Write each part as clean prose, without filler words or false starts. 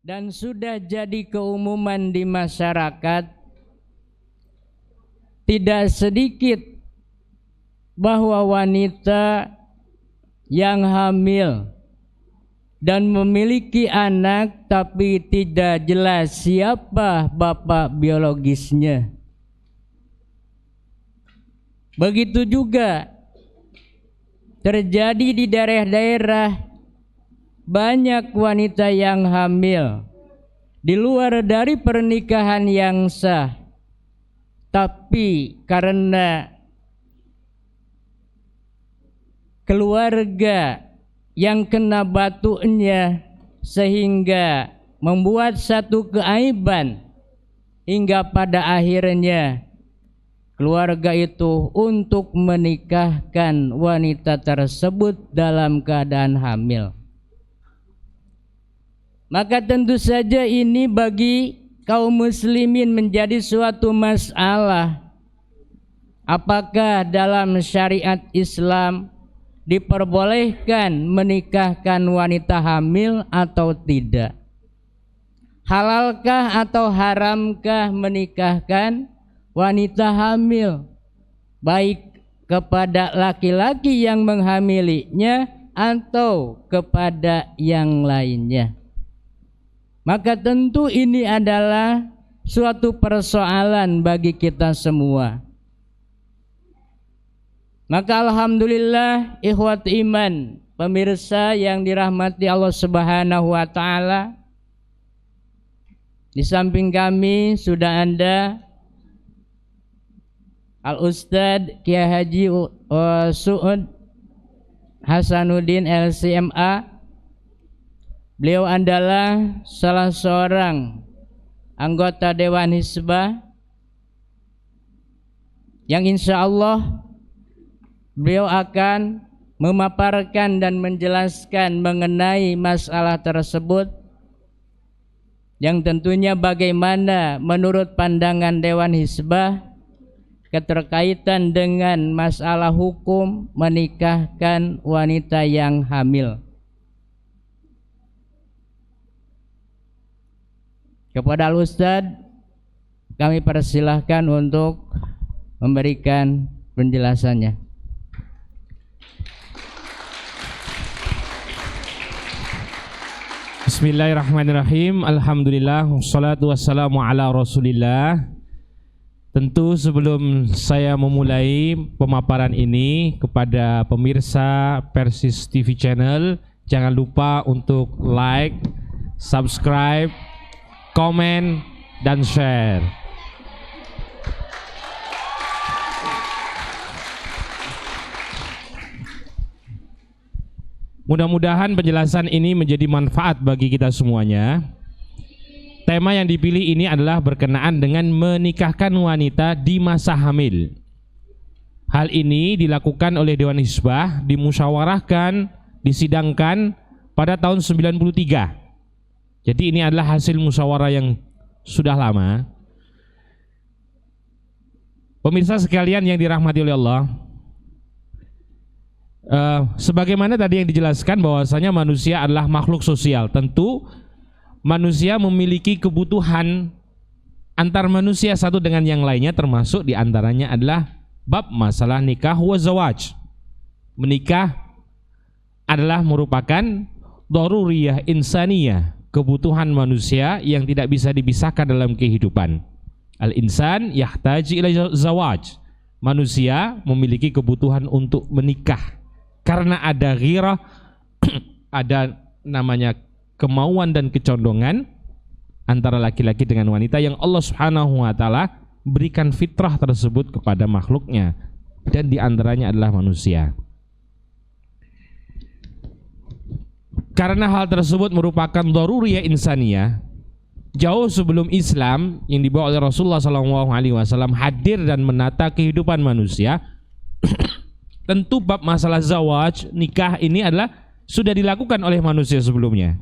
dan sudah jadi keumuman di masyarakat, tidak sedikit bahwa wanita yang hamil dan memiliki anak tapi tidak jelas siapa bapak biologisnya. Begitu juga terjadi di daerah-daerah, banyak wanita yang hamil di luar dari pernikahan yang sah, tapi karena keluarga yang kena batunya sehingga membuat satu keaiban, hingga pada akhirnya keluarga itu untuk menikahkan wanita tersebut dalam keadaan hamil. Maka tentu saja ini bagi kaum muslimin menjadi suatu masalah. Apakah dalam syariat Islam diperbolehkan menikahkan wanita hamil atau tidak? Halalkah atau haramkah menikahkan wanita hamil, baik kepada laki-laki yang menghamilinya atau kepada yang lainnya? Maka tentu ini adalah suatu persoalan bagi kita semua. Maka alhamdulillah ikhwat iman, pemirsa yang dirahmati Allah Subhanahu wa taala, di samping kami sudah ada Al-Ustadz Kiai Haji Su'ud Hasanuddin LCMA. Beliau adalah salah seorang anggota Dewan Hizbah yang insya Allah beliau akan memaparkan dan menjelaskan mengenai masalah tersebut, yang tentunya bagaimana menurut pandangan Dewan Hizbah keterkaitan dengan masalah hukum menikahkan wanita yang hamil. Kepada Al-Ustadz kami persilahkan untuk memberikan penjelasannya. Bismillahirrahmanirrahim. Alhamdulillah, wassalatu wassalamu ala rasulillah. Tentu sebelum saya memulai pemaparan ini, kepada pemirsa Persis TV Channel, jangan lupa untuk like, subscribe, komen, dan share. Mudah-mudahan penjelasan ini menjadi manfaat bagi kita semuanya. Tema yang dipilih ini adalah berkenaan dengan menikahkan wanita di masa hamil. Hal ini dilakukan oleh Dewan Hizbah, dimusyawarahkan, disidangkan pada tahun 93. Jadi ini adalah hasil musyawarah yang sudah lama. Pemirsa sekalian yang dirahmati oleh Allah, sebagaimana tadi yang dijelaskan bahwasanya manusia adalah makhluk sosial. Tentu manusia memiliki kebutuhan antar manusia satu dengan yang lainnya, termasuk diantaranya adalah bab masalah nikah wa zawaj. Menikah adalah merupakan daruriyah insaniyah, kebutuhan manusia yang tidak bisa dipisahkan dalam kehidupan. Al-insan yahtaji ila zawaj. Manusia memiliki kebutuhan untuk menikah karena ada ghirah, ada namanya kemauan dan kecondongan antara laki-laki dengan wanita yang Allah Subhanahu wa taala berikan fitrah tersebut kepada makhluknya, dan diantaranya adalah manusia. Karena hal tersebut merupakan daruriyah insaniyah, jauh sebelum Islam yang dibawa oleh Rasulullah SAW hadir dan menata kehidupan manusia, tentu bab masalah zawaj, nikah ini adalah sudah dilakukan oleh manusia sebelumnya.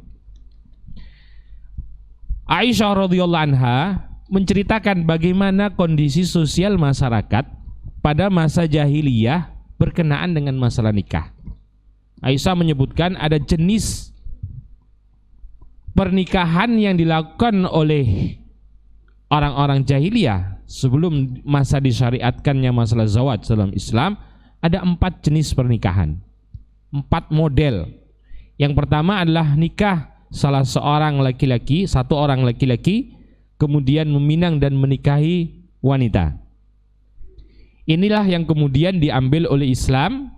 Aisyah radhiyallahu anha menceritakan bagaimana kondisi sosial masyarakat pada masa jahiliyah berkenaan dengan masalah nikah. Aisyah menyebutkan ada jenis pernikahan yang dilakukan oleh orang-orang jahiliyah sebelum masa disyariatkannya masalah zawaj dalam Islam, ada 4 jenis pernikahan, 4 model. Yang pertama adalah nikah salah seorang laki-laki, satu orang laki-laki, kemudian meminang dan menikahi wanita. Inilah yang kemudian diambil oleh Islam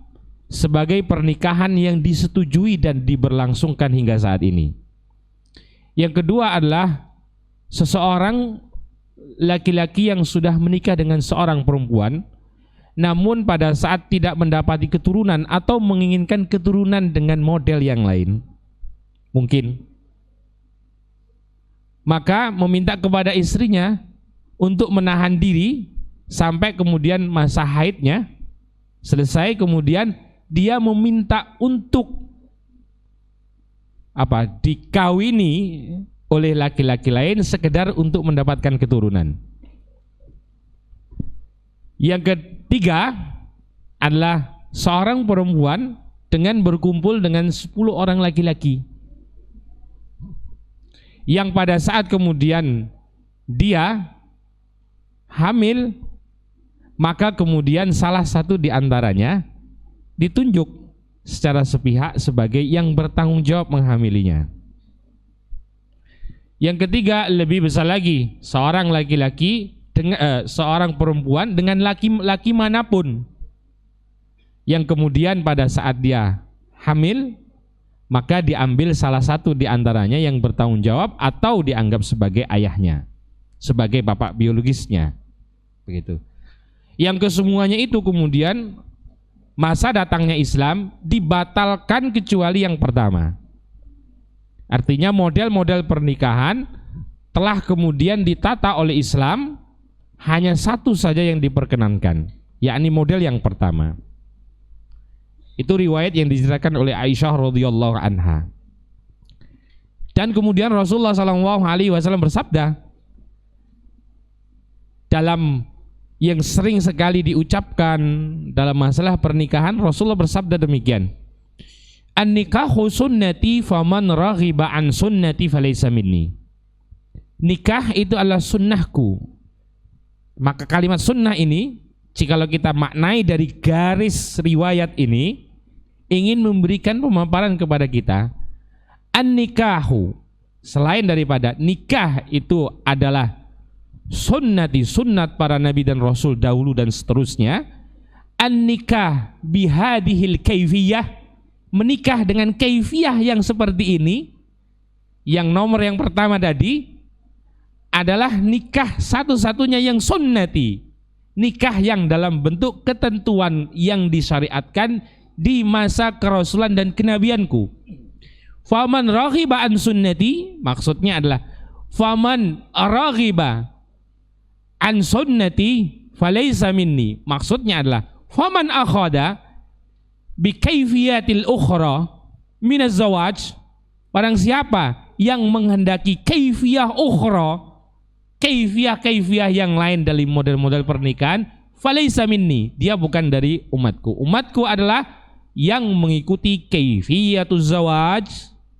sebagai pernikahan yang disetujui dan diberlangsungkan hingga saat ini. Yang kedua adalah seseorang laki-laki yang sudah menikah dengan seorang perempuan, namun pada saat tidak mendapati keturunan atau menginginkan keturunan dengan model yang lain, mungkin, maka meminta kepada istrinya untuk menahan diri sampai kemudian masa haidnya selesai, kemudian dia meminta untuk dikawini oleh laki-laki lain sekedar untuk mendapatkan keturunan. Yang ketiga adalah seorang perempuan dengan berkumpul dengan 10 orang laki-laki, yang pada saat kemudian dia hamil, maka kemudian salah satu di antaranya ditunjuk secara sepihak sebagai yang bertanggung jawab menghamilinya. Yang ketiga lebih besar lagi, seorang laki-laki dengan seorang perempuan dengan laki-laki manapun, yang kemudian pada saat dia hamil maka diambil salah satu di antaranya yang bertanggung jawab atau dianggap sebagai ayahnya, sebagai bapak biologisnya, begitu. Yang kesemuanya itu kemudian masa datangnya Islam dibatalkan kecuali yang pertama. Artinya model-model pernikahan telah kemudian ditata oleh Islam, hanya satu saja yang diperkenankan, yakni model yang pertama. Itu riwayat yang diceritakan oleh Aisyah radhiyallahu anha. Dan kemudian Rasulullah SAW bersabda dalam yang sering sekali diucapkan dalam masalah pernikahan, Rasulullah bersabda demikian: "An-nikahu sunnati faman raghiba an sunnati falaysa minni." Nikah itu adalah sunnahku. Maka kalimat sunnah ini, jikalau kita maknai dari garis riwayat ini, ingin memberikan pemaparan kepada kita, an-nikahu, selain daripada nikah itu adalah sunnati, sunnat para nabi dan rasul dahulu dan seterusnya, an-nikah bihadihil kaifiyah, menikah dengan kaifiyah yang seperti ini, yang nomor yang pertama tadi adalah nikah satu-satunya yang sunnati, nikah yang dalam bentuk ketentuan yang disyariatkan di masa kerasulan dan kenabianku. Faman raghiba an sunnati, maksudnya adalah faman raghiba an sunnati falaysa minni, maksudnya adalah faman akhada bi kaifiyatil ukhra min az-zawaj, barang siapa yang menghendaki kaifiyah ukhra, kaifiyah yang lain dari model-model pernikahan, falaysa minni, dia bukan dari umatku. Umatku adalah yang mengikuti kaifiyatuz zawaj,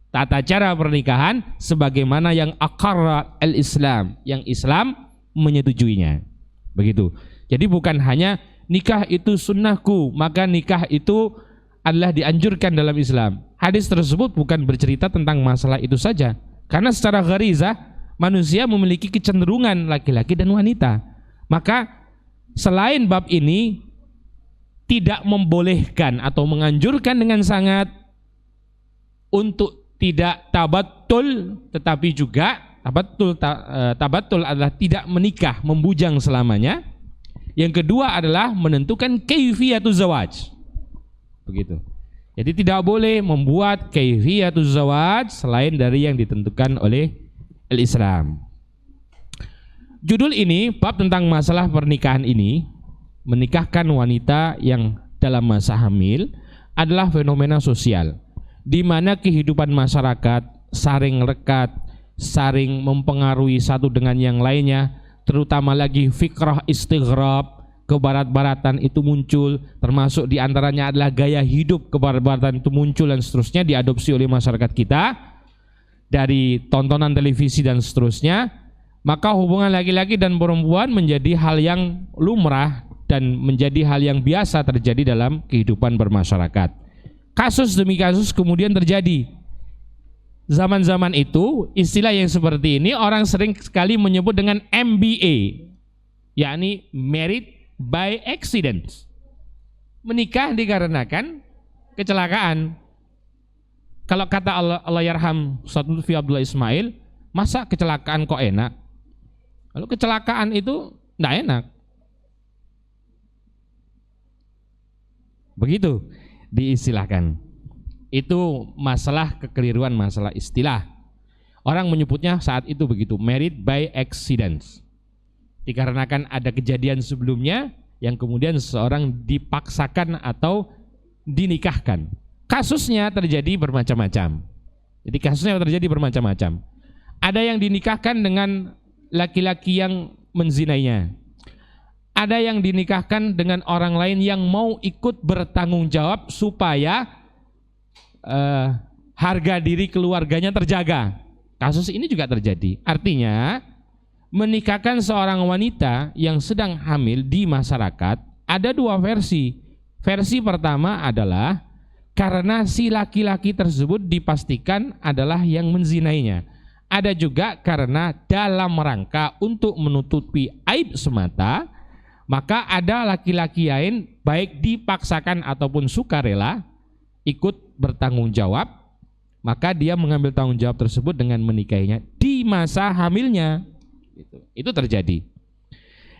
tata cara pernikahan sebagaimana yang aqarra al-Islam, yang Islam menyetujuinya. Begitu. Jadi bukan hanya nikah itu sunnahku, maka nikah itu adalah dianjurkan dalam Islam. Hadis tersebut bukan bercerita tentang masalah itu saja, karena secara gharizah manusia memiliki kecenderungan laki-laki dan wanita. Maka selain bab ini tidak membolehkan atau menganjurkan dengan sangat untuk tidak tabattul, tetapi juga tabattul adalah tidak menikah, membujang selamanya. Yang kedua adalah menentukan kaifiyatuz zawaj. Begitu. Jadi tidak boleh membuat kaifiyatuz zawaj selain dari yang ditentukan oleh Islam. Judul ini, bab tentang masalah pernikahan ini, menikahkan wanita yang dalam masa hamil, adalah fenomena sosial di mana kehidupan masyarakat saling lekat, saling mempengaruhi satu dengan yang lainnya, terutama lagi fikrah istighrab, kebarat-baratan itu muncul, termasuk diantaranya adalah gaya hidup kebarat-baratan itu muncul dan seterusnya diadopsi oleh masyarakat kita. dari tontonan televisi dan seterusnya, maka hubungan laki-laki dan perempuan menjadi hal yang lumrah dan menjadi hal yang biasa terjadi dalam kehidupan bermasyarakat. Kasus demi kasus kemudian terjadi. Zaman-zaman itu istilah yang seperti ini orang sering sekali menyebut dengan MBA, yakni married by accident. Menikah dikarenakan kecelakaan. Kalau kata Allah yarham Ustaz Lutfi Abdullah Ismail, masa kecelakaan kok enak? Kalau kecelakaan itu enggak enak. Begitu diistilahkan. Itu masalah kekeliruan, masalah istilah. Orang menyebutnya saat itu begitu, married by accident. Dikarenakan ada kejadian sebelumnya yang kemudian seseorang dipaksakan atau dinikahkan. Kasusnya terjadi bermacam-macam. Jadi kasusnya terjadi bermacam-macam. Ada yang dinikahkan dengan laki-laki yang menzinainya. Ada yang dinikahkan dengan orang lain yang mau ikut bertanggung jawab supaya harga diri keluarganya terjaga. Kasus ini juga terjadi. Artinya menikahkan seorang wanita yang sedang hamil di masyarakat ada dua versi. Versi pertama adalah karena si laki-laki tersebut dipastikan adalah yang menzinainya. Ada juga karena dalam rangka untuk menutupi aib semata, maka ada laki-laki lain baik dipaksakan ataupun sukarela ikut bertanggung jawab, maka dia mengambil tanggung jawab tersebut dengan menikahinya di masa hamilnya. Itu terjadi.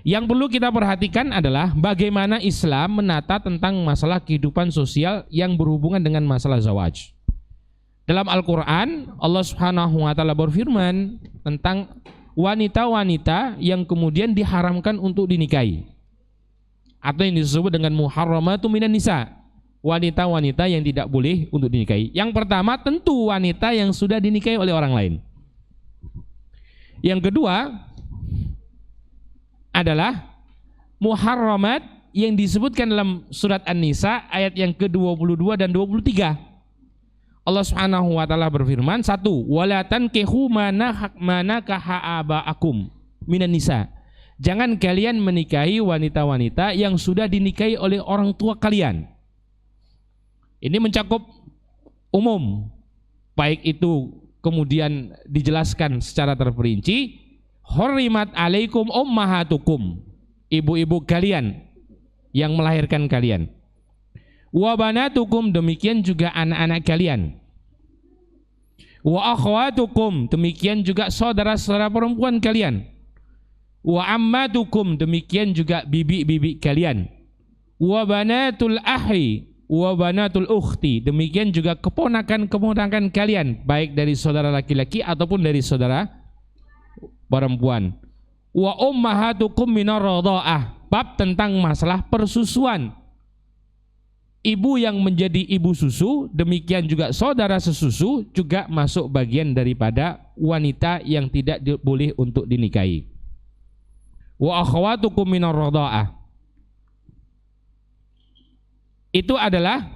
Yang perlu kita perhatikan adalah bagaimana Islam menata tentang masalah kehidupan sosial yang berhubungan dengan masalah zawaj. Dalam Al-Quran, Allah Subhanahu wa Ta'ala berfirman tentang wanita-wanita yang kemudian diharamkan untuk dinikahi, atau yang disebut dengan muharramatu minan nisa, wanita-wanita yang tidak boleh untuk dinikahi. Yang pertama tentu wanita yang sudah dinikahi oleh orang lain. Yang kedua adalah muharramat yang disebutkan dalam surat An-Nisa ayat yang ke-22 dan 23. Allah Subhanahu wa Ta'ala berfirman, 1. Wala tankihu manakaha aba'akum minan nisa. Jangan kalian menikahi wanita-wanita yang sudah dinikahi oleh orang tua kalian. Ini mencakup umum, baik itu kemudian dijelaskan secara terperinci, hurrimat alaikum ummahatukum, ibu-ibu kalian yang melahirkan kalian, wa banatukum, demikian juga anak-anak kalian, wa akhwatukum, demikian juga saudara-saudara perempuan kalian, wa ammatukum, demikian juga bibi-bibi kalian, wa banatul ahli wa banatul ukhti, demikian juga keponakan-keponakan kalian baik dari saudara laki-laki ataupun dari saudara perempuan. Wa ummahatukum minar radha'ah, bab tentang masalah persusuan. Ibu yang menjadi ibu susu, demikian juga saudara sesusu juga masuk bagian daripada wanita yang tidak boleh untuk dinikahi. Wa akhwatukum minar radha'ah, itu adalah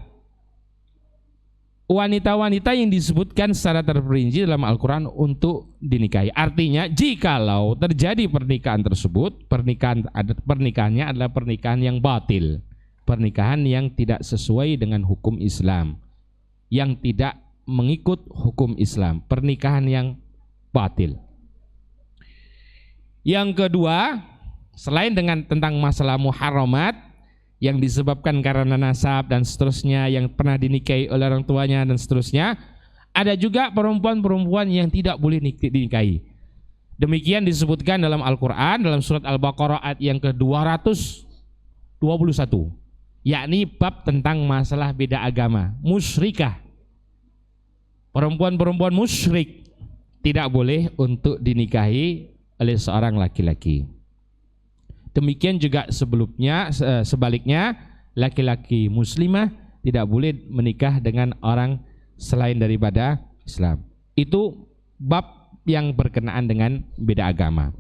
wanita-wanita yang disebutkan secara terperinci dalam Al-Quran untuk dinikahi. Artinya jikalau terjadi pernikahan tersebut, pernikahannya adalah pernikahan yang batil, pernikahan yang tidak sesuai dengan hukum Islam, yang tidak mengikut hukum Islam, pernikahan yang batil. Yang kedua, selain dengan tentang masalah muharramat yang disebabkan karena nasab dan seterusnya, yang pernah dinikahi oleh orang tuanya dan seterusnya, ada juga perempuan-perempuan yang tidak boleh dinikahi. Demikian disebutkan dalam Al-Quran, dalam surat Al-Baqarah ayat yang ke-221, yakni bab tentang masalah beda agama, musyrikah. Perempuan-perempuan musyrik tidak boleh untuk dinikahi oleh seorang laki-laki. Demikian juga sebaliknya, laki-laki muslimah tidak boleh menikah dengan orang selain daripada Islam. Itu bab yang berkenaan dengan beda agama.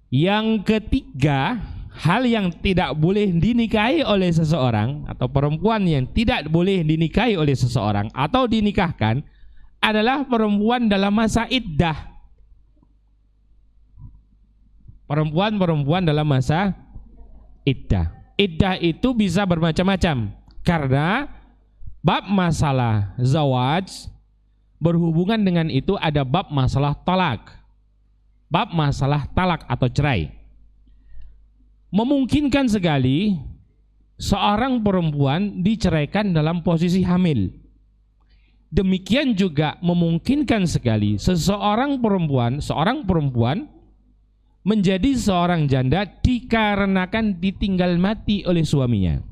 Yang ketiga, hal yang tidak boleh dinikahi oleh seseorang atau perempuan yang tidak boleh dinikahi oleh seseorang atau dinikahkan adalah perempuan dalam masa iddah. Perempuan dalam masa iddah. Iddah itu bisa bermacam-macam karena bab masalah zawaj berhubungan dengan itu ada bab masalah talak. Bab masalah talak atau cerai. Memungkinkan sekali seorang perempuan diceraikan dalam posisi hamil. Demikian juga memungkinkan sekali seorang perempuan menjadi seorang janda dikarenakan ditinggal mati oleh suaminya.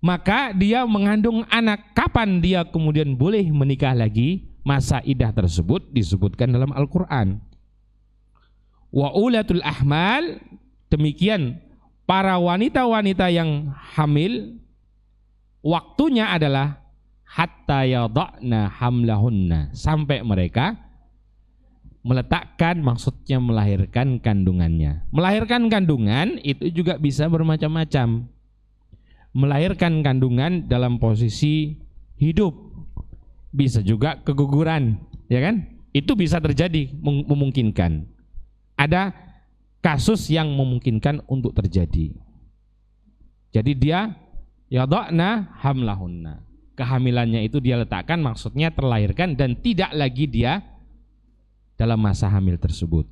Maka dia mengandung anak, kapan dia kemudian boleh menikah lagi? Masa iddah tersebut disebutkan dalam Al-Quran. Wa ulatul ahmal, demikian para wanita-wanita yang hamil waktunya adalah hatta yada'na hamlahunna, sampai mereka meletakkan, maksudnya melahirkan kandungannya. Melahirkan kandungan itu juga bisa bermacam-macam. Melahirkan kandungan dalam posisi hidup, bisa juga keguguran, ya kan? Itu bisa terjadi, memungkinkan. Ada kasus yang memungkinkan untuk terjadi. Jadi dia yada'na hamlahunna, kehamilannya itu dia letakkan, maksudnya terlahirkan dan tidak lagi dia dalam masa hamil tersebut.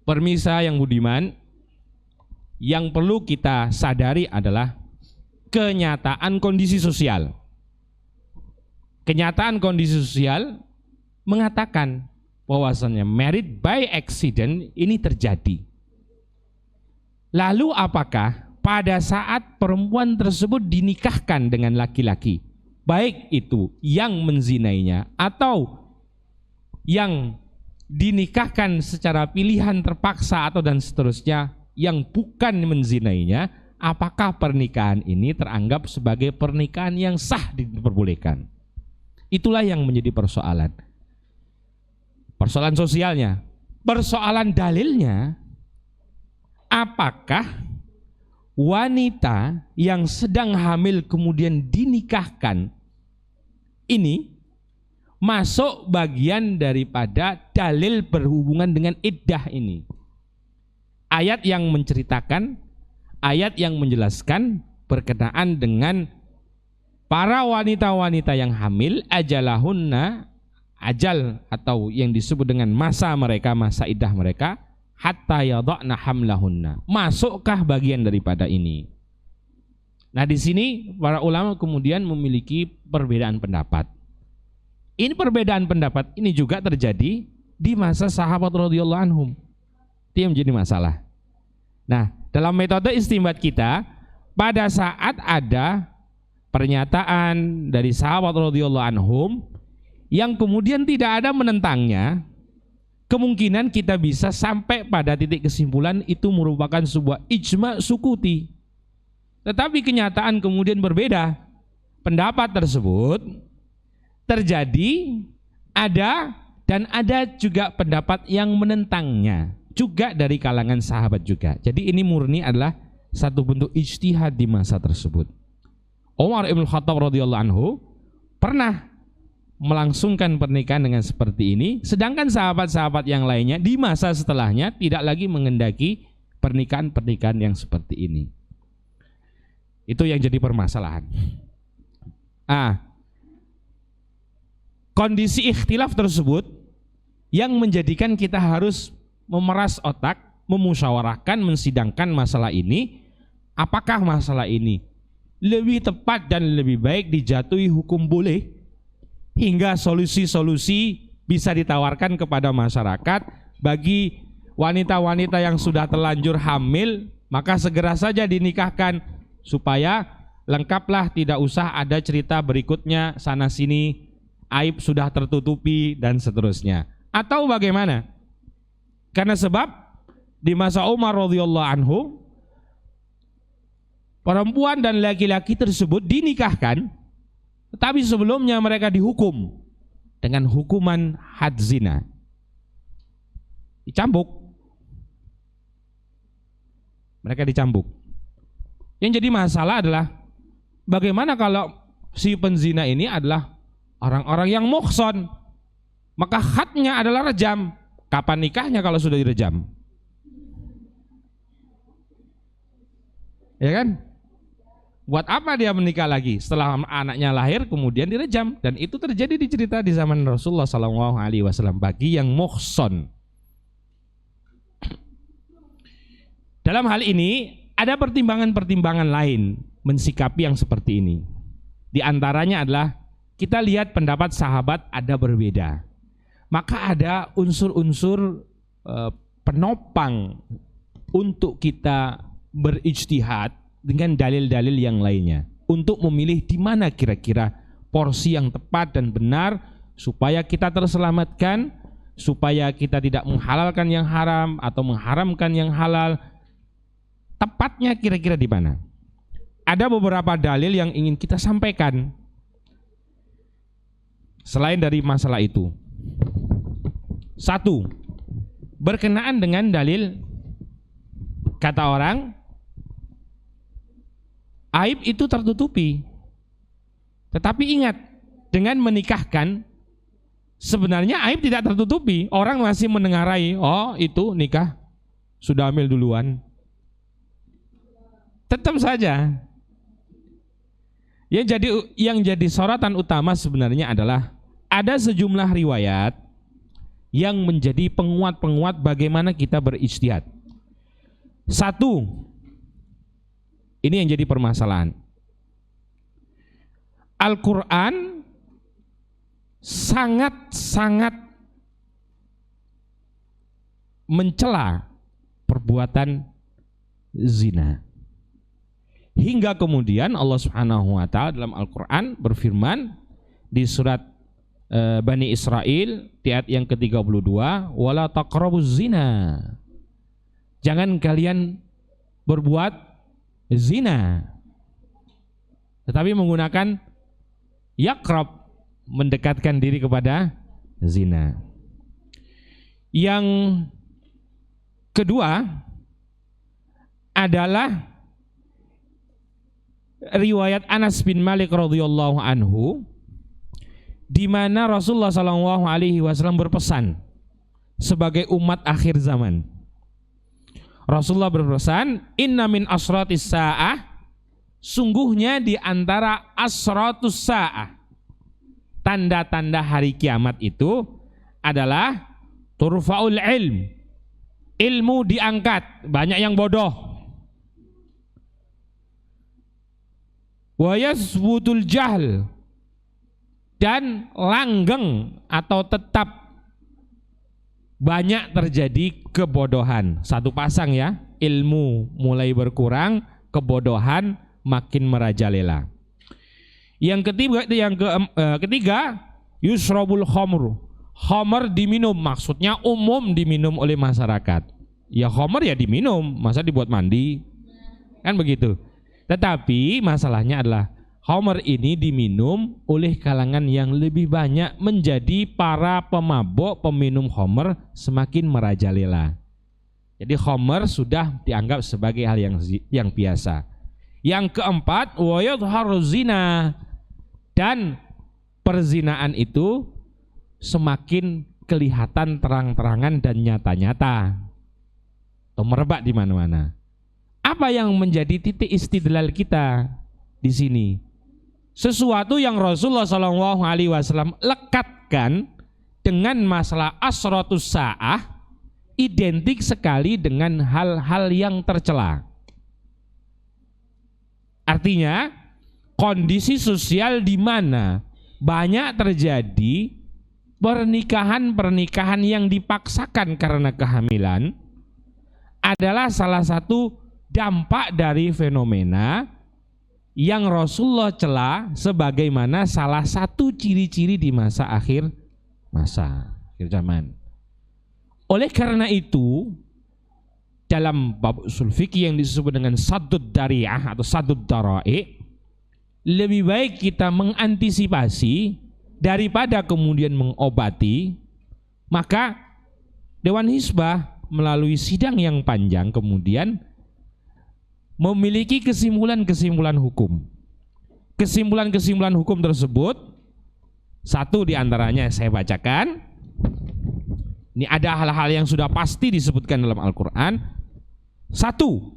Permisa yang budiman, yang perlu kita sadari adalah kenyataan kondisi sosial. Kenyataan kondisi sosial mengatakan bahwasannya married by accident ini terjadi. Lalu apakah pada saat perempuan tersebut dinikahkan dengan laki-laki, baik itu yang menzinainya atau yang dinikahkan secara pilihan terpaksa atau dan seterusnya yang bukan menzinainya, apakah pernikahan ini teranggap sebagai pernikahan yang sah diperbolehkan? Itulah yang menjadi persoalan. Persoalan sosialnya. Persoalan dalilnya, apakah wanita yang sedang hamil kemudian dinikahkan ini masuk bagian daripada dalil berhubungan dengan iddah ini? Ayat yang menceritakan, ayat yang menjelaskan berkenaan dengan para wanita-wanita yang hamil, ajalahunna, ajal atau yang disebut dengan masa mereka, masa iddah mereka, hatta yada'na hamlahunna. Masukkah bagian daripada ini? Nah, di sini para ulama kemudian memiliki perbedaan pendapat. Ini perbedaan pendapat ini juga terjadi di masa sahabat radhiyallahu anhum. Itu yang menjadi masalah. Nah, dalam metode istinbat kita, pada saat ada pernyataan dari sahabat radhiyallahu anhum yang kemudian tidak ada menentangnya, kemungkinan kita bisa sampai pada titik kesimpulan itu merupakan sebuah ijma sukuti. Tetapi kenyataan kemudian berbeda. Pendapat tersebut terjadi, ada, dan ada juga pendapat yang menentangnya, juga dari kalangan sahabat juga. Jadi ini murni adalah satu bentuk ijtihad di masa tersebut. Umar ibn Khattab radhiyallahu anhu pernah melangsungkan pernikahan dengan seperti ini, sedangkan sahabat-sahabat yang lainnya di masa setelahnya tidak lagi mengendaki pernikahan-pernikahan yang seperti ini. Itu yang jadi permasalahan. Kondisi ikhtilaf tersebut yang menjadikan kita harus memeras otak, memusyawarahkan, mensidangkan masalah ini. Apakah masalah ini lebih tepat dan lebih baik dijatuhi hukum boleh, hingga solusi-solusi bisa ditawarkan kepada masyarakat bagi wanita-wanita yang sudah terlanjur hamil, maka segera saja dinikahkan supaya lengkaplah, tidak usah ada cerita berikutnya sana sini, aib sudah tertutupi dan seterusnya. Atau bagaimana? Karena sebab di masa Umar radhiyallahu anhu perempuan dan laki-laki tersebut dinikahkan, tetapi sebelumnya mereka dihukum dengan hukuman had zina, dicambuk. Mereka dicambuk. Yang jadi masalah adalah bagaimana kalau si penzina ini adalah orang-orang yang muhson, maka hadnya adalah rejam. Kapan nikahnya kalau sudah direjam? Ya kan? Buat apa dia menikah lagi setelah anaknya lahir kemudian direjam? Dan itu terjadi di cerita di zaman Rasulullah SAW bagi yang muhson. Dalam hal ini ada pertimbangan-pertimbangan lain mensikapi yang seperti ini. Di antaranya adalah kita lihat pendapat sahabat ada berbeda. Maka ada unsur-unsur penopang untuk kita berijtihad dengan dalil-dalil yang lainnya untuk memilih di mana kira-kira porsi yang tepat dan benar supaya kita terselamatkan, supaya kita tidak menghalalkan yang haram atau mengharamkan yang halal. Tepatnya kira-kira di mana? Ada beberapa dalil yang ingin kita sampaikan selain dari masalah itu. Satu, berkenaan dengan dalil kata orang aib itu tertutupi. Tetapi ingat, dengan menikahkan sebenarnya aib tidak tertutupi. Orang masih mendengarai, oh itu nikah sudah hamil duluan. Tetap saja. Yang jadi sorotan utama sebenarnya adalah ada sejumlah riwayat yang menjadi penguat-penguat bagaimana kita berijtihad. Satu, ini yang jadi permasalahan. Al-Quran sangat-sangat mencela perbuatan zina. Hingga kemudian Allah Subhanahu wa taala dalam Al-Qur'an berfirman di surat Bani Israil di ayat yang ke-32, wala taqrabuz zina. Jangan kalian berbuat zina. Tetapi menggunakan yaqrab, mendekatkan diri kepada zina. Yang kedua adalah riwayat Anas bin Malik radhiyallahu anhu, di mana Rasulullah SAW berpesan sebagai umat akhir zaman. Rasulullah berpesan, inna min asratis sa'ah, sungguhnya di antara asratus sa'ah, tanda-tanda hari kiamat itu adalah turfa'ul ilmu diangkat, banyak yang bodoh. Wa yasbutul jahl, dan langgeng atau tetap banyak terjadi kebodohan. Satu pasang ya, ilmu mulai berkurang, kebodohan makin merajalela. Yang ketiga yusrabul khamr, khamr diminum, maksudnya umum diminum oleh masyarakat. Ya khamr ya diminum, masa dibuat mandi, kan begitu. Tetapi masalahnya adalah khamr ini diminum oleh kalangan yang lebih banyak, menjadi para pemabuk, peminum khamr semakin merajalela. Jadi khamr sudah dianggap sebagai hal yang biasa. Yang keempat, wa yadhharu zina, dan perzinaan itu semakin kelihatan terang-terangan dan nyata-nyata atau merebak di mana-mana. Apa yang menjadi titik istidlal kita di sini? Sesuatu yang Rasulullah SAW lekatkan dengan masalah asratus sa'ah, identik sekali dengan hal-hal yang tercela. Artinya kondisi sosial di mana banyak terjadi pernikahan-pernikahan yang dipaksakan karena kehamilan adalah salah satu dampak dari fenomena yang Rasulullah cela sebagaimana salah satu ciri-ciri di masa akhir zaman. Oleh karena itu, dalam bab usul fikih yang disebut dengan saddud dariyah atau saddud dara'i, lebih baik kita mengantisipasi daripada kemudian mengobati. Maka Dewan Hizbah melalui sidang yang panjang kemudian memiliki kesimpulan-kesimpulan hukum. Kesimpulan-kesimpulan hukum tersebut Satu di antaranya saya bacakan. Ini ada hal-hal yang sudah pasti disebutkan dalam Al-Quran. Satu,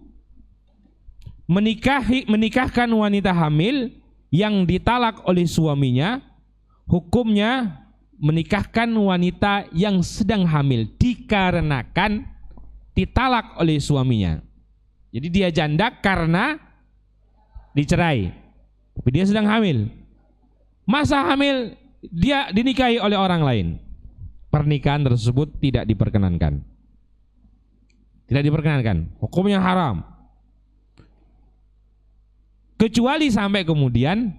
menikahkan wanita hamil yang ditalak oleh suaminya, hukumnya menikahkan wanita yang sedang hamil dikarenakan ditalak oleh suaminya. Jadi dia janda karena dicerai, tapi dia sedang hamil. Masa hamil dia dinikahi oleh orang lain, pernikahan tersebut tidak diperkenankan. Tidak diperkenankan, hukumnya haram. Kecuali sampai kemudian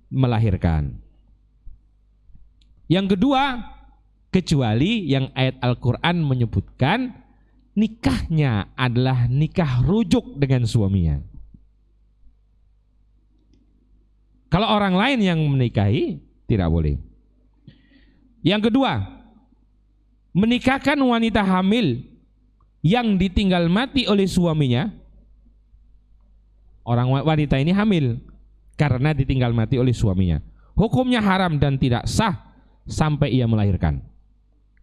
melahirkan. Yang kedua, kecuali yang ayat Al-Quran menyebutkan nikahnya adalah nikah rujuk dengan suaminya. Kalau orang lain yang menikahi, tidak boleh. Yang kedua, menikahkan wanita hamil yang ditinggal mati oleh suaminya. Orang wanita ini hamil karena ditinggal mati oleh suaminya. Hukumnya haram dan tidak sah sampai ia melahirkan.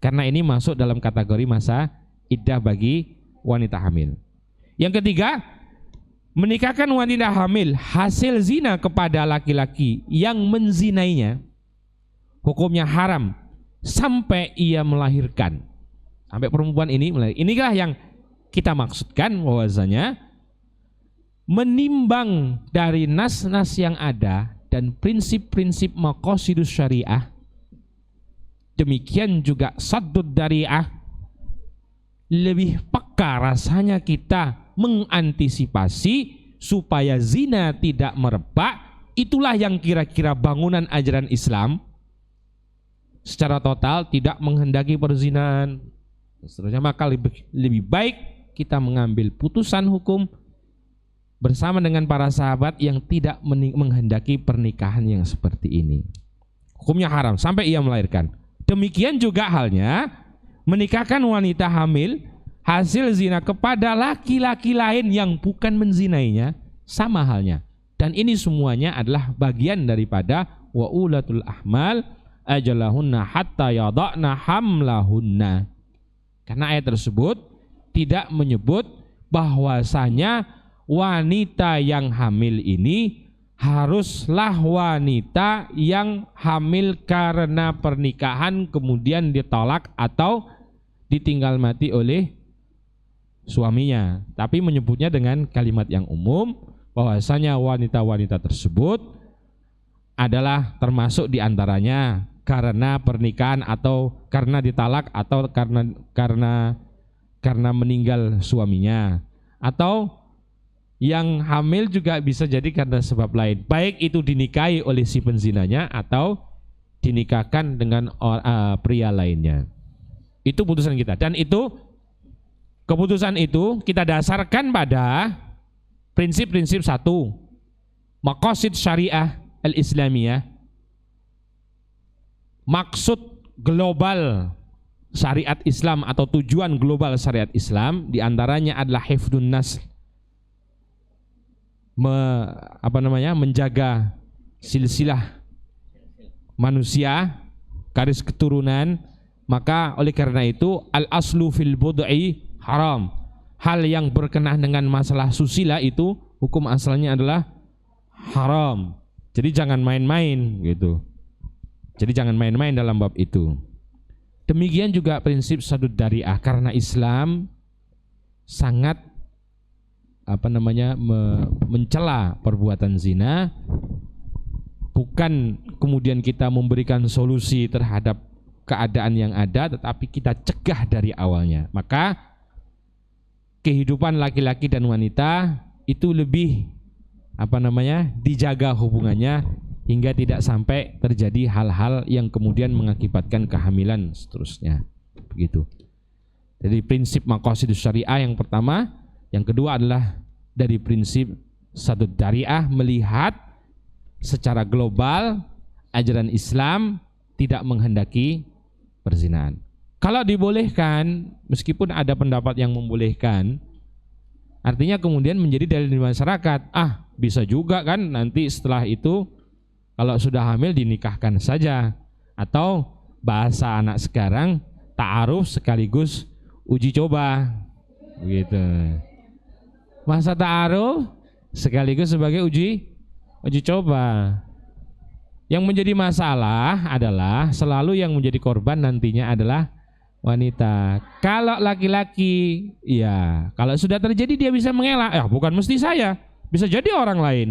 Karena ini masuk dalam kategori masa iddah bagi wanita hamil. Yang ketiga, menikahkan wanita hamil hasil zina kepada laki-laki yang menzinainya. Hukumnya haram sampai ia melahirkan. Sampai perempuan ini melahirkan. Inilah yang kita maksudkan bahwasanya menimbang dari nas-nas yang ada dan prinsip-prinsip maqasidus syariah, demikian juga saddud dari'ah, lebih peka rasanya kita mengantisipasi supaya zina tidak merebak. Itulah yang kira-kira bangunan ajaran Islam secara total, tidak menghendaki perzinahan seterusnya. Maka lebih baik kita mengambil putusan hukum bersama dengan para sahabat yang tidak menghendaki pernikahan yang seperti ini. Hukumnya haram sampai ia melahirkan. Demikian juga halnya menikahkan wanita hamil hasil zina kepada laki-laki lain yang bukan menzinainya, sama halnya. Dan ini semuanya adalah bagian daripada wa ulatul ahmal ajalahunna hatta yada'na hamlahunna. Karena ayat tersebut tidak menyebut bahwasanya wanita yang hamil ini haruslah wanita yang hamil karena pernikahan kemudian ditolak atau ditinggal mati oleh suaminya, tapi menyebutnya dengan kalimat yang umum bahwasanya wanita-wanita tersebut adalah termasuk diantaranya karena pernikahan atau karena ditalak atau karena meninggal suaminya, atau yang hamil juga bisa jadi karena sebab lain, baik itu dinikahi oleh si penzinanya atau dinikahkan dengan pria lainnya. Itu putusan kita, dan itu keputusan itu kita dasarkan pada prinsip-prinsip satu, maqasid syariah al-islamiyah, maksud global syariat Islam atau tujuan global syariat Islam, diantaranya adalah hifdun nasl, menjaga silsilah manusia, garis keturunan. Maka oleh karena itu al aslu fil bud'i haram, hal yang berkenaan dengan masalah susila itu hukum asalnya adalah haram. Jadi jangan main-main gitu. Jadi jangan main-main dalam bab itu. Demikian juga prinsip saddud dari'ah, karena Islam sangat mencela perbuatan zina, bukan kemudian kita memberikan solusi terhadap keadaan yang ada, tetapi kita cegah dari awalnya. Maka kehidupan laki-laki dan wanita itu lebih dijaga hubungannya hingga tidak sampai terjadi hal-hal yang kemudian mengakibatkan kehamilan seterusnya. Begitu. Jadi prinsip maqasidus syariah yang pertama. Yang kedua adalah dari prinsip saddud dari'ah, melihat secara global ajaran Islam tidak menghendaki perzinahan. Kalau dibolehkan, meskipun ada pendapat yang membolehkan, artinya kemudian menjadi dalil di masyarakat, bisa juga kan nanti setelah itu kalau sudah hamil dinikahkan saja. Atau bahasa anak sekarang ta'aruf sekaligus uji coba, begitu. Masa ta'aruf sekaligus sebagai uji coba. Yang menjadi masalah adalah selalu yang menjadi korban nantinya adalah wanita. Kalau laki-laki, ya kalau sudah terjadi dia bisa mengelak, ya bukan mesti saya, bisa jadi orang lain.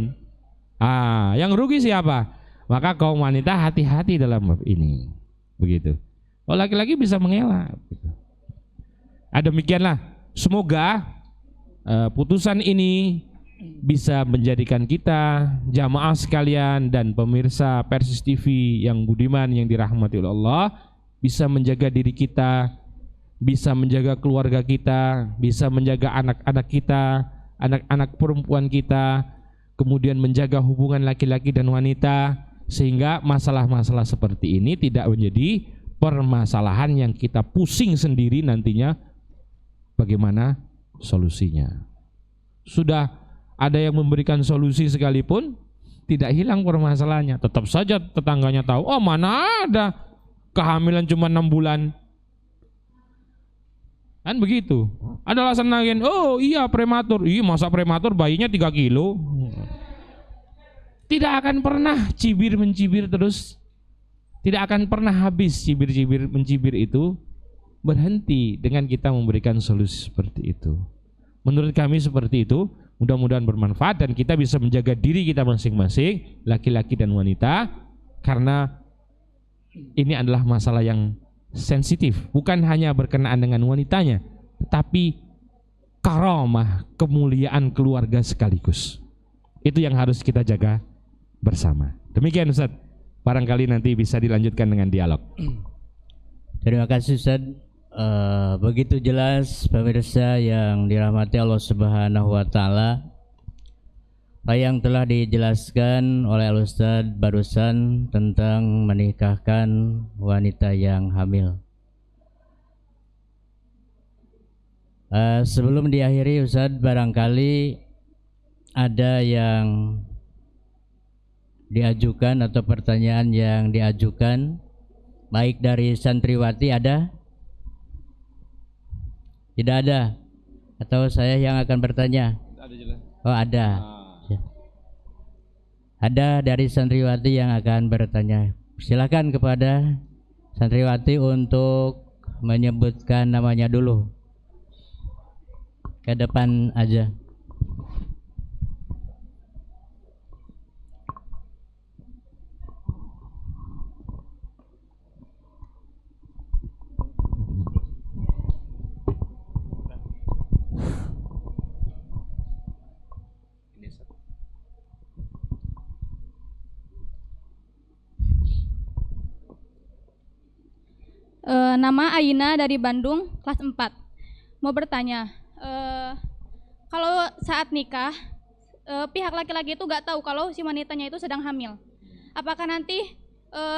Yang rugi siapa? Maka kaum wanita hati-hati dalam bab ini, begitu. Kalau laki-laki bisa mengelak. Demikianlah, semoga putusan ini bisa menjadikan kita jamaah sekalian dan pemirsa Persis TV yang budiman yang dirahmati oleh Allah bisa menjaga diri kita, bisa menjaga keluarga kita, bisa menjaga anak-anak kita, anak-anak perempuan kita, kemudian menjaga hubungan laki-laki dan wanita, sehingga masalah-masalah seperti ini tidak menjadi permasalahan yang kita pusing sendiri nantinya bagaimana solusinya. Sudah ada yang memberikan solusi sekalipun tidak hilang permasalahannya, tetap saja tetangganya tahu, oh mana ada kehamilan cuma 6 bulan, kan begitu. Ada alasan lain, oh iya prematur, iya masa prematur bayinya 3 kilo. Tidak akan pernah cibir mencibir terus, tidak akan pernah habis cibir-cibir mencibir itu berhenti dengan kita memberikan solusi seperti itu. Menurut kami seperti itu, mudah-mudahan bermanfaat dan kita bisa menjaga diri kita masing-masing, laki-laki dan wanita, karena ini adalah masalah yang sensitif, bukan hanya berkenaan dengan wanitanya, tetapi karamah, kemuliaan keluarga sekaligus. Itu yang harus kita jaga bersama. Demikian Ustaz, barangkali nanti bisa dilanjutkan dengan dialog. Terima kasih Ustaz. Begitu jelas pemirsa yang dirahmati Allah Subhanahu wa taala, apa yang telah dijelaskan oleh Ustaz barusan tentang menikahkan wanita yang hamil. Sebelum diakhiri Ustaz, barangkali ada yang diajukan atau pertanyaan yang diajukan baik dari santriwati ada? Tidak ada? Atau saya yang akan bertanya? Ada jelas. Oh ada. Ada dari santriwati yang akan bertanya. Silakan kepada santriwati untuk menyebutkan namanya dulu. Ke depan aja. Nama Aina dari Bandung, kelas 4. Mau bertanya, kalau saat nikah, pihak laki-laki itu gak tahu kalau si wanitanya itu sedang hamil. Apakah nanti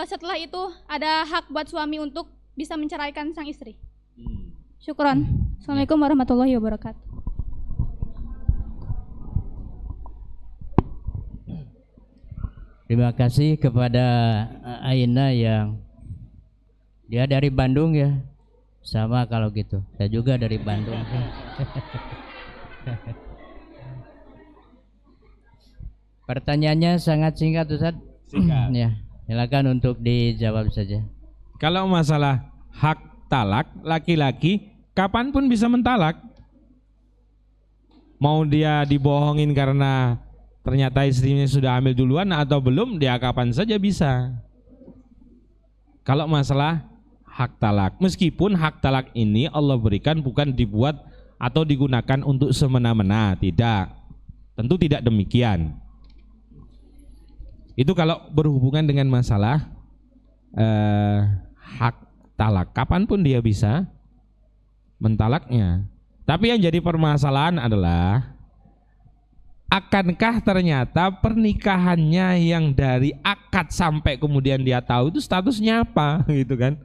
setelah itu ada hak buat suami untuk bisa menceraikan sang istri? Syukron. Assalamualaikum warahmatullahi wabarakatuh. Terima kasih kepada Aina yang dia dari Bandung ya. Sama kalau gitu. Saya juga dari Bandung. Pertanyaannya sangat singkat Ustaz. Singkat. Ya, silakan untuk dijawab saja. Kalau masalah hak talak, laki-laki kapanpun bisa mentalak. Mau dia dibohongin karena ternyata istrinya sudah hamil duluan atau belum, dia kapan saja bisa. Kalau masalah hak talak, meskipun hak talak ini Allah berikan bukan dibuat atau digunakan untuk semena-mena, tidak. Tentu tidak demikian. Itu kalau berhubungan dengan masalah hak talak, kapanpun dia bisa mentalaknya. Tapi yang jadi permasalahan adalah akankah ternyata pernikahannya yang dari akad sampai kemudian dia tahu itu statusnya apa gitu kan.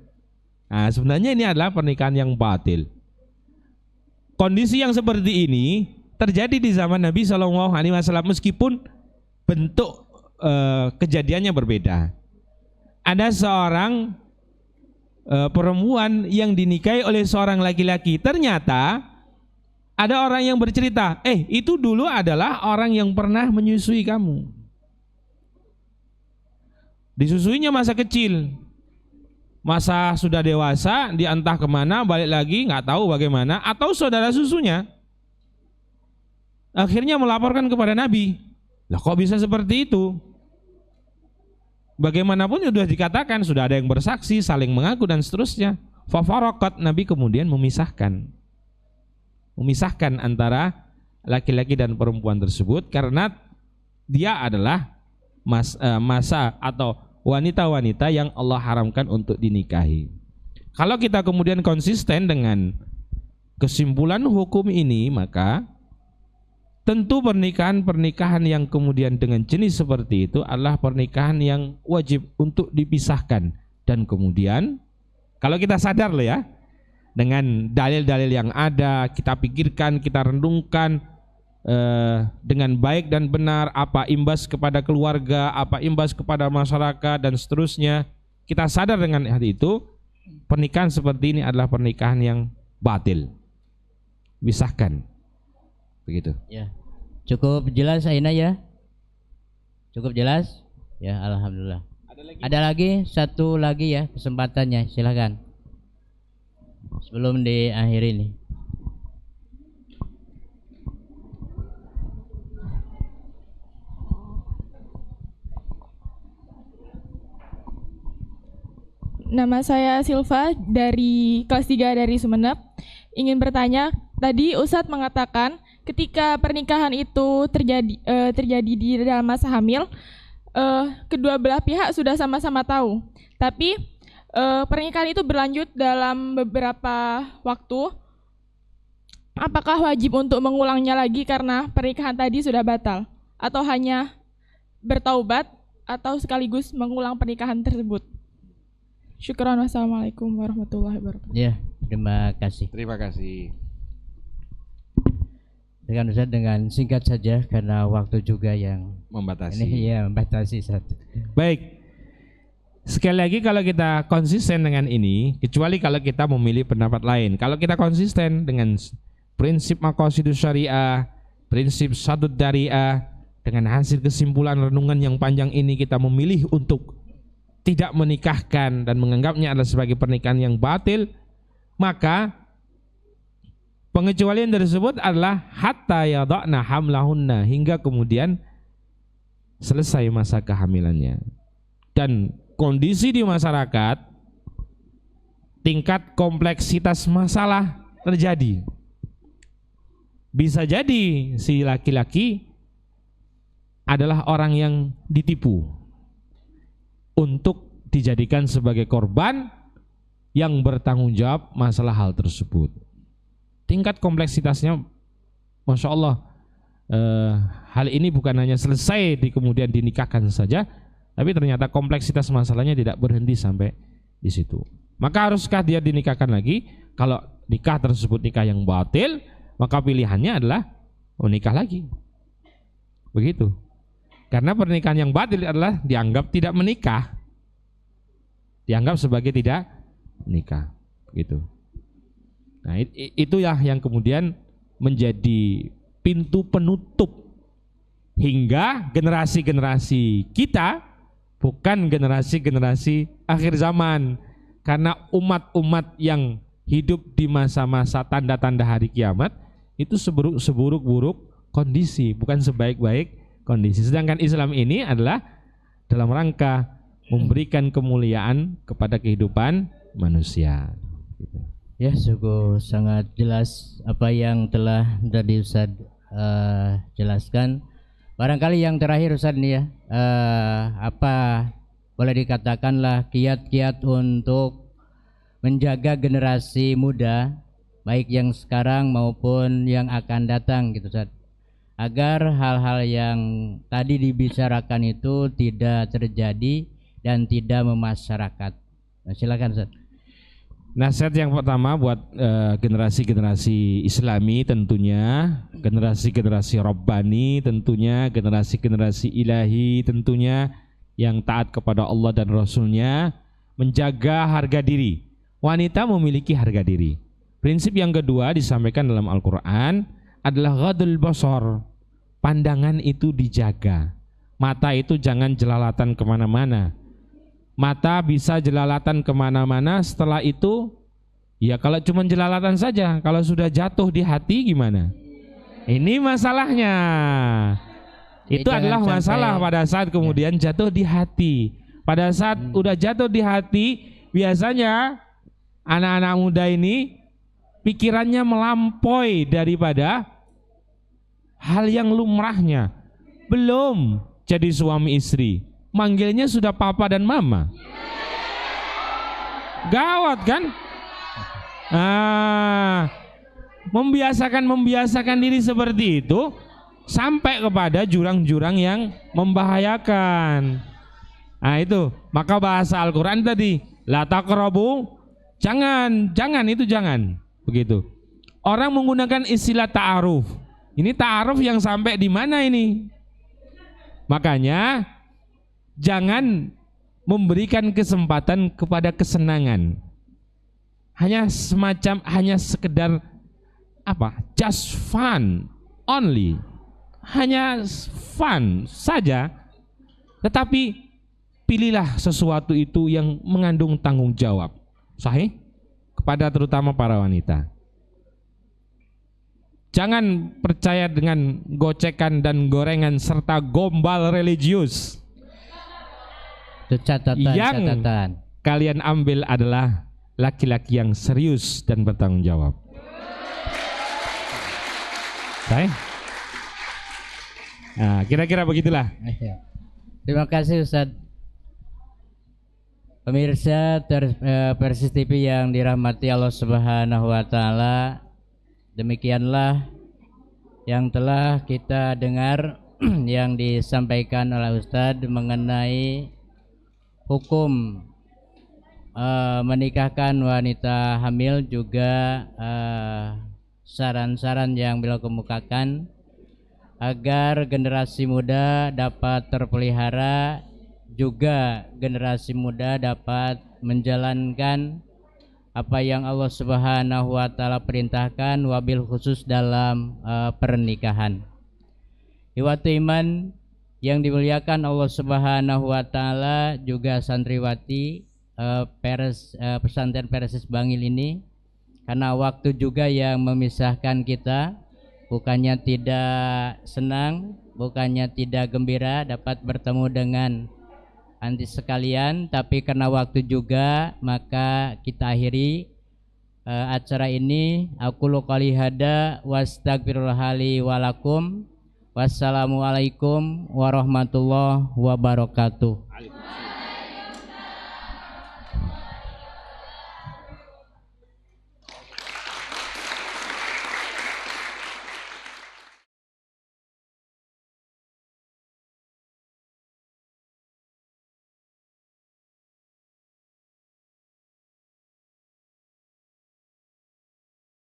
Nah, sebenarnya ini adalah pernikahan yang batil. Kondisi yang seperti ini terjadi di zaman Nabi SAW meskipun bentuk kejadiannya berbeda. ada seorang perempuan yang dinikahi oleh seorang laki-laki. Ternyata ada orang yang bercerita, itu dulu adalah orang yang pernah menyusui kamu. Disusuinya masa kecil, masa sudah dewasa, dia entah kemana, balik lagi, nggak tahu bagaimana, atau saudara susunya. Akhirnya melaporkan kepada Nabi. Lah kok bisa seperti itu? Bagaimanapun sudah dikatakan, sudah ada yang bersaksi, saling mengaku dan seterusnya. Fafaraqat, Nabi kemudian memisahkan antara laki-laki dan perempuan tersebut karena dia adalah masa atau wanita-wanita yang Allah haramkan untuk dinikahi. Kalau kita kemudian konsisten dengan kesimpulan hukum ini, maka tentu pernikahan yang kemudian dengan jenis seperti itu adalah pernikahan yang wajib untuk dipisahkan. Dan kemudian kalau kita sadar loh ya, dengan dalil-dalil yang ada, kita pikirkan, kita renungkan dengan baik dan benar, apa imbas kepada keluarga, apa imbas kepada masyarakat dan seterusnya. Kita sadar dengan hal itu, pernikahan seperti ini adalah pernikahan yang batil, pisahkan. Begitu. Ya, cukup jelas Aina ya. Cukup jelas. Ya, alhamdulillah. Ada lagi satu lagi ya kesempatannya, silakan. Sebelum diakhiri nih. Nama saya Silva dari kelas 3 dari Sumeneb. Ingin bertanya, tadi Ustadz mengatakan ketika pernikahan itu terjadi di dalam masa hamil, kedua belah pihak sudah sama-sama tahu. Tapi pernikahan itu berlanjut dalam beberapa waktu. Apakah wajib untuk mengulangnya lagi karena pernikahan tadi sudah batal? Atau hanya bertaubat atau sekaligus mengulang pernikahan tersebut? Syukran, wassalamualaikum warahmatullahi wabarakatuh. Ya, terima kasih. Terima kasih. Dengan Ustaz dengan singkat saja karena waktu juga yang Membatasi. ini ya membatasi satu. Baik. Sekali lagi kalau kita konsisten dengan ini, kecuali kalau kita memilih pendapat lain. Kalau kita konsisten dengan prinsip maqasidus syariah, prinsip sadud dari'ah, dengan hasil kesimpulan renungan yang panjang ini kita memilih untuk tidak menikahkan dan menganggapnya adalah sebagai pernikahan yang batil, maka pengecualian tersebut adalah hatta yada'na hamlahunna, hingga kemudian selesai masa kehamilannya. Dan kondisi di masyarakat, tingkat kompleksitas masalah terjadi. Bisa jadi si laki-laki adalah orang yang ditipu untuk dijadikan sebagai korban yang bertanggung jawab masalah hal tersebut. Tingkat kompleksitasnya, Masya Allah, hal ini bukan hanya selesai kemudian dinikahkan saja, tapi ternyata kompleksitas masalahnya tidak berhenti sampai di situ. Maka haruskah dia dinikahkan lagi? Kalau nikah tersebut nikah yang batil, maka pilihannya adalah menikah lagi. Begitu. Karena pernikahan yang batil adalah dianggap tidak menikah, dianggap sebagai tidak menikah. Begitu. Nah, itu ya yang kemudian menjadi pintu penutup hingga generasi-generasi kita, bukan generasi-generasi akhir zaman, karena umat-umat yang hidup di masa-masa tanda-tanda hari kiamat itu seburuk-buruk kondisi, bukan sebaik-baik kondisi. Sedangkan Islam ini adalah dalam rangka memberikan kemuliaan kepada kehidupan manusia. Ya, sungguh sangat jelas apa yang telah tadi Ustaz jelaskan. Barangkali yang terakhir Ustaz nih ya, apa boleh dikatakanlah kiat-kiat untuk menjaga generasi muda, baik yang sekarang maupun yang akan datang gitu Ustaz, agar hal-hal yang tadi dibicarakan itu tidak terjadi dan tidak memasyarakat. Nah, silakan Ustaz. Nasihat yang pertama buat generasi-generasi Islami tentunya, generasi-generasi Rabbani tentunya, generasi-generasi Ilahi tentunya, yang taat kepada Allah dan Rasulnya, menjaga harga diri. Wanita memiliki harga diri. Prinsip yang kedua disampaikan dalam Al-Quran adalah ghadul basar. Pandangan itu dijaga. Mata itu jangan jelalatan kemana-mana. Mata bisa jelalatan kemana-mana, setelah itu ya kalau cuma jelalatan saja, kalau sudah jatuh di hati gimana? Ini masalahnya. Itu adalah masalah pada saat kemudian jatuh di hati. Pada saat udah jatuh di hati, biasanya anak-anak muda ini pikirannya melampaui daripada hal yang lumrahnya. Belum jadi suami istri, manggilnya sudah papa dan mama. Gawat kan? Membiasakan diri seperti itu sampai kepada jurang-jurang yang membahayakan. Nah itu, maka bahasa Al-Quran tadi, la taqrabu, jangan, itu jangan. Begitu. Orang menggunakan istilah ta'aruf. Ini ta'aruf yang sampai di mana ini? Makanya jangan memberikan kesempatan kepada kesenangan. Hanya sekedar apa? Just fun only. Hanya fun saja. Tetapi pilihlah sesuatu itu yang mengandung tanggung jawab. Sahih? Kepada terutama para wanita. Jangan percaya dengan gocekan dan gorengan serta gombal religius. Itu catatan. Kalian ambil adalah laki-laki yang serius dan bertanggung jawab. Baik. Nah, kira-kira begitulah. Terima kasih Ustaz. Pemirsa Persis TV yang dirahmati Allah Subhanahu wa taala, demikianlah yang telah kita dengar yang disampaikan oleh Ustadz mengenai hukum menikahkan wanita hamil, juga saran-saran yang beliau kemukakan agar generasi muda dapat terpelihara, juga generasi muda dapat menjalankan apa yang Allah Subhanahu wa taala perintahkan, wabil khusus dalam pernikahan. Ikhwatu iman yang dimuliakan Allah Subhanahu wa taala, juga santriwati pesantren Persis Bangil ini, karena waktu juga yang memisahkan kita, bukannya tidak senang, bukannya tidak gembira dapat bertemu dengan anti sekalian, tapi karena waktu juga maka kita akhiri acara ini. Aku qouli hada wastaghfirullah li wa lakum. Wassalamualaikum warahmatullahi wabarakatuh.